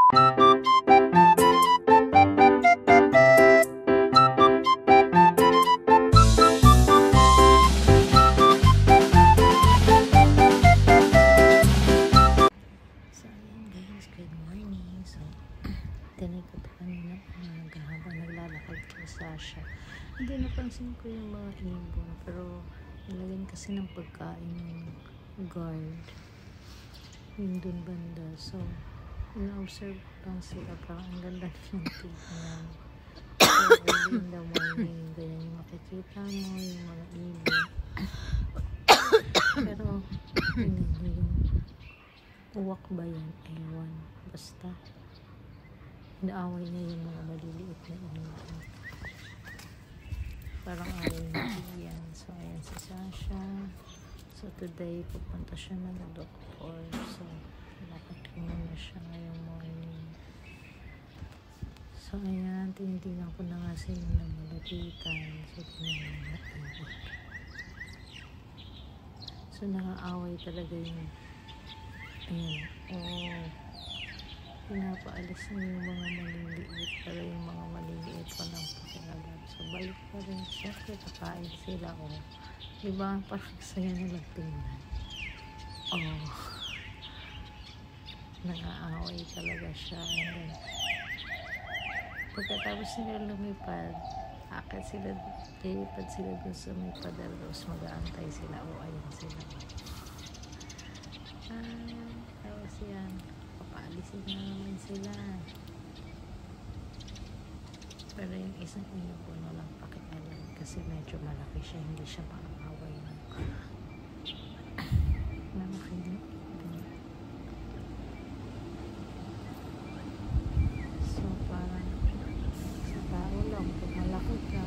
Sasha. Hindi, napansin ko yung mga ibon, pero nilagyan kasi ng pagkain ng guard yung dun banda. So, na-observe ko lang sila, parang ang ganda niyang tignan. So, early in the morning, ganyan yung makikita mo, yung mga ibon. Pero, tingnan mo yung uwak ba yan? Ewan. Basta, inaaway niya yung mga maliliit na ibon. Parang away na yan. So, ayan si Sasha. So, today, pupunta siya ng doktor. So, nakakita na siya ngayong morning. So, ayan. Tingnan ko na nga sila na malapitan. So, tingnan na. So, nakaaway talaga yung ayan. Oh. Pinapaalis na yung mga maliliit, pero yung mga maliliit walang pakialam. So, balik pa rin. Siyempre, kakain sila. Oh. Diba? Parang saya nilang tingnan. Oh. Nang-aaway talaga siya. And then, pagkatapos nila lumipad, akit sila, lilipad sila dun sa may padalos, mag-aantay sila. Oh, ayan sila. Tapos yan. Papaalisin na naman sila. Pero yung isang ibon walang pakialam kasi medyo malaki siya, hindi siya maaway ng malaki din. So parang sa tao lang pag malaki ka,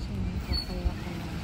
so nakakaya ka lang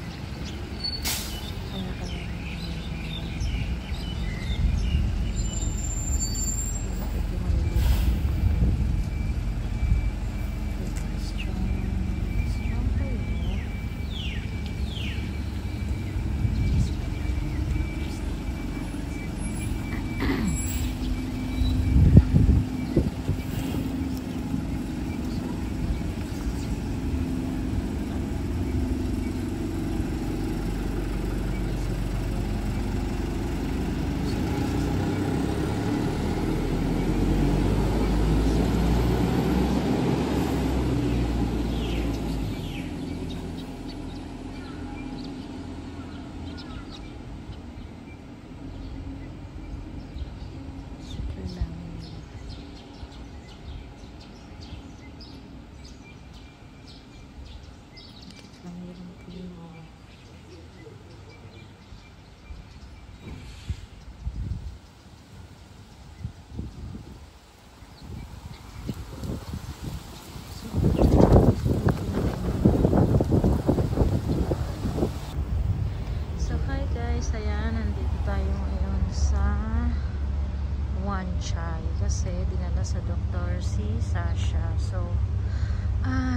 kasi dinala sa doktor si Sasha.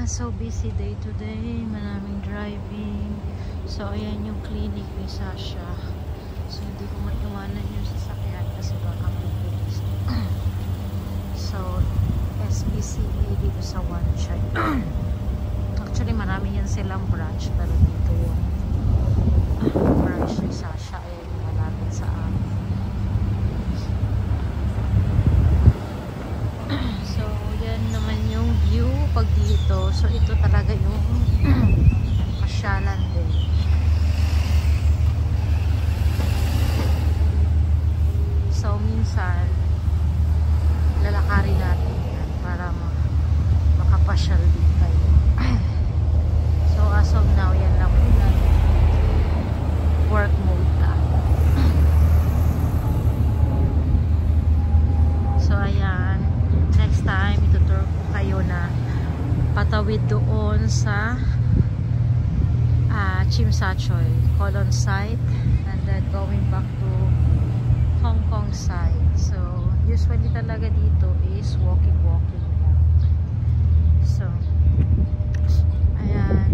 So busy day today, maraming driving. So ayan yung clinic ni Sasha. So hindi ko maiwanan yung sasakyan kasi baka mabilis. So SPCA dito sa One Chai. Actually marami yan silang branch, pero dito yung branch ni Sasha ay malapit sa amin. Pag dito, so ito talaga yung pasyalan din. So minsan lalakarin natin yan para makapasyal din tayo. So as of now, yan lang muna work mode tayo. So ayan, next time itutur ko kayo na patawid doon sa Chimsachoy Colon site and then going back to Hong Kong side. So usually talaga dito is walking lang. So ayan.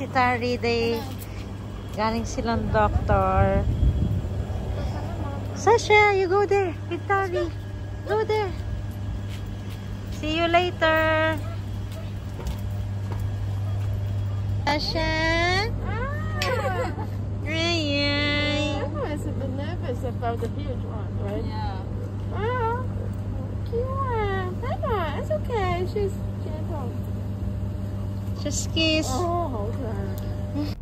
si Tari. Galing silang doctor. Sasha, you go there with Tari. Go there. See you later. Sasha. It's a bit nervous about the huge one, right? Yeah. Oh, cute. Bye-bye. It's okay. She's gentle. Just kiss. Oh, okay.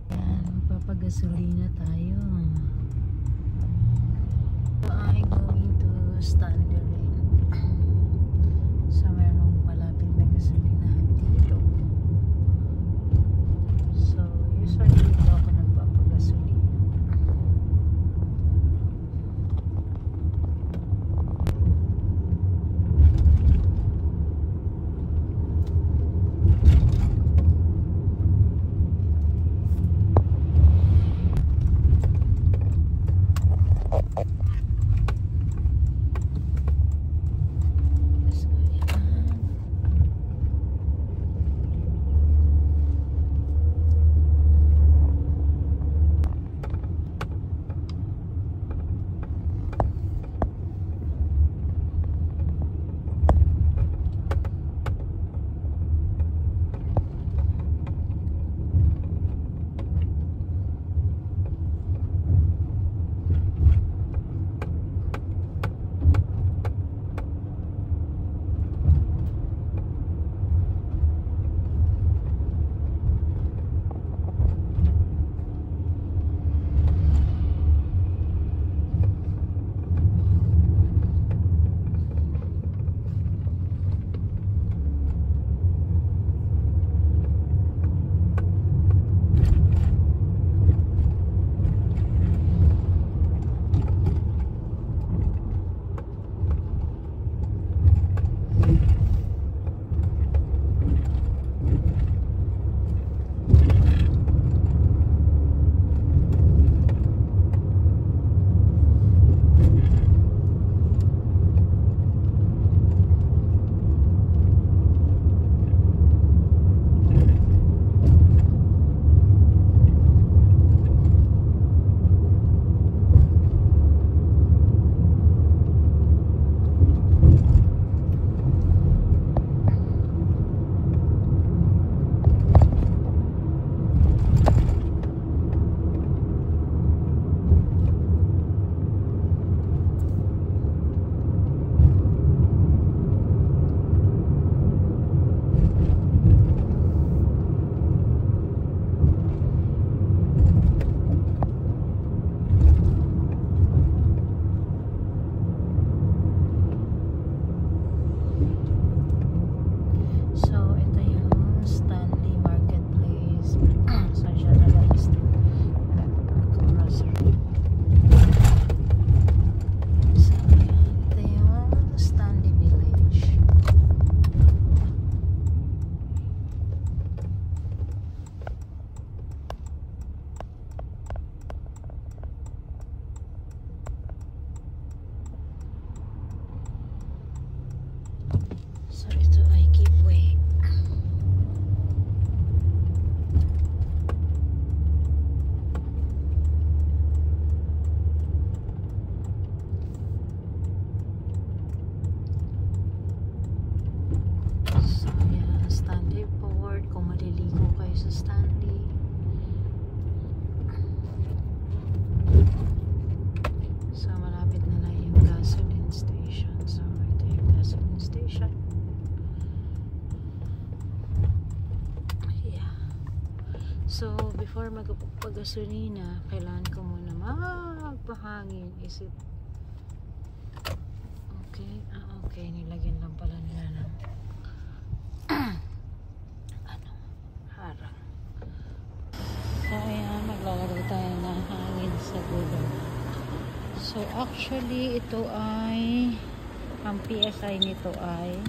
Magpapagasolina tayo. I'm going to Stanley Lane. So, merong malapit na gasolinahan dito. So, usually dito ako nagpapagasolina. So, before magpagasolina, kailangan ko muna magpahangin. Is it okay? Okay. Nilagyan lang pala nila ng harang. So, ayan, maglalagay tayo ng hangin sa gulong. So, actually, ito ay ang PSI nito ay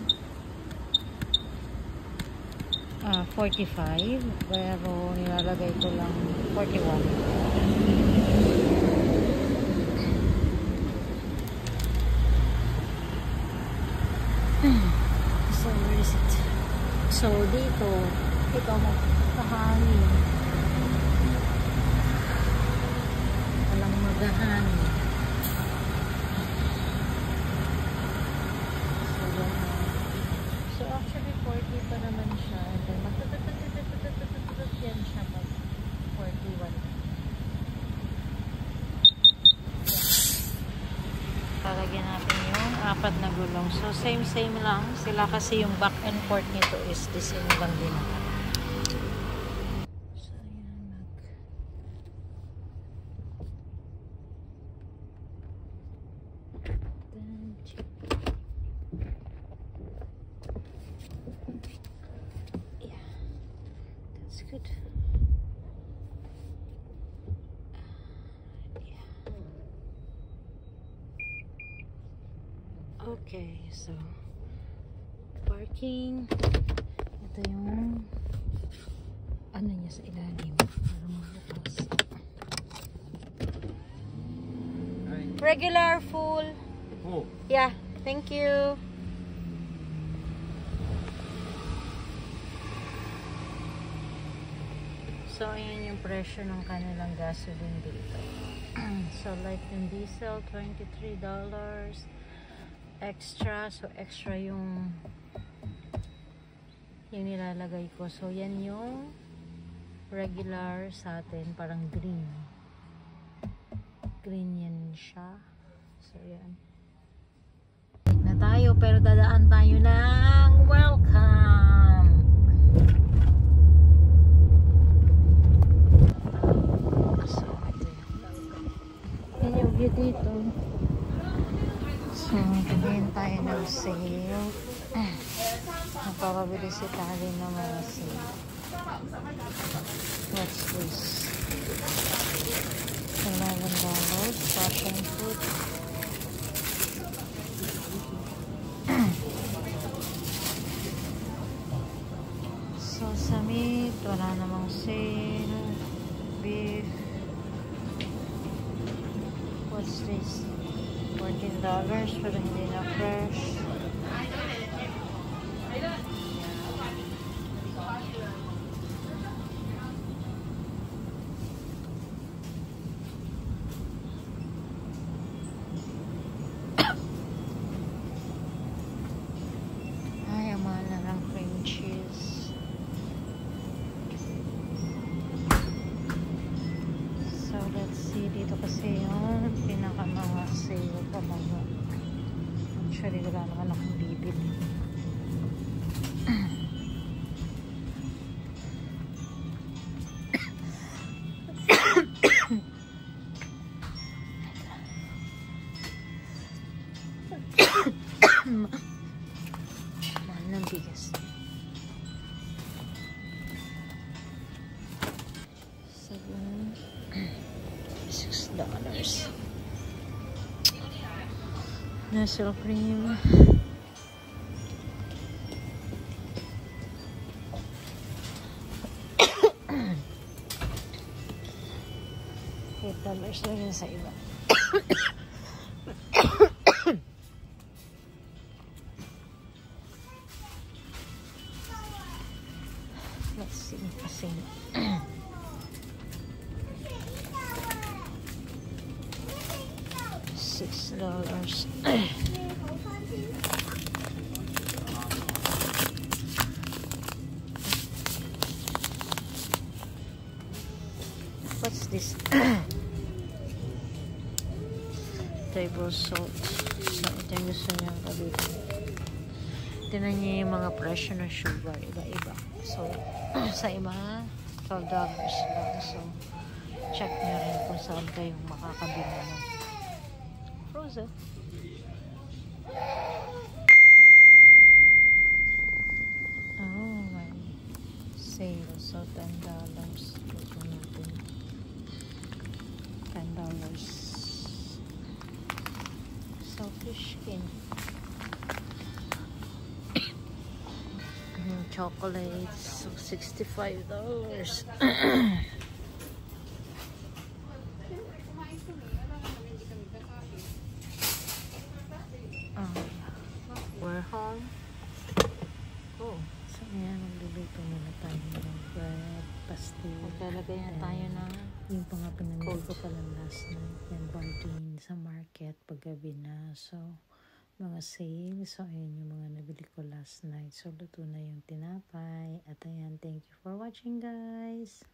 45, pero nilalagay ko lang 41. So where is it? So, dito, ikaw magkahangin. Walang maghahangin. So, so actually, 40 pa naman siya. And then, magtutututututututututut yan siya pag 41. Lalagyan natin yung 4 na gulong. So, same lang. Sila kasi yung back and forth nito is the same lang din. So, ayan. Yeah. That's good. Okay, so parking. Ito yung ano niya sa ilalim para magbukas. Regular, full. Full. Yeah, thank you. So, ayan yung presyo ng kanilang gasoline dito. So, like yung diesel, $23. Extra. So, extra yung nilalagay ko. So, yan yung regular sa atin. Parang green. Green yan siya. So, yan. Na tayo, pero dadaan tayo ng welcome. So, ito yan yung view dito. So, tingin tayo ng sale. Napapabili si Tali ng mga sale. What's this? $11. Fashion food. So, sa meat, wala namang sale. Beef. What's this? $14 pero hindi na fresh. Ay, ang mahal na ng cream cheese. So, let's see. Dito kasi yung pinaka mga sale pa mga. Actually, wala naman akong bibili. Mahal ng bigas. $6. Nestle cream. $8 na yun sa iba. Let's see kasi $6. What's this? Table salt. So, ito yung gusto niyang kabitin. Tinan niyo yung mga presyo ng sugar. Iba-iba. So, sa iba, $12 lang. So, check niyo rin kung saan kayong makakabili ng frozen. Oh, may sale. So, $10. Ito natin. $10. So, fish skin. Chocolates. So, $65. We're home. Oh, so yan. pastil. Maglalagay na tayo ng Yung pa nga pinamili ko pala last night. Yan, bargain sa market paggabi na. So, mga sale. So, ayan yung mga nabili ko last night. So, luto na yung tinapay. At ayan, thank you for watching guys.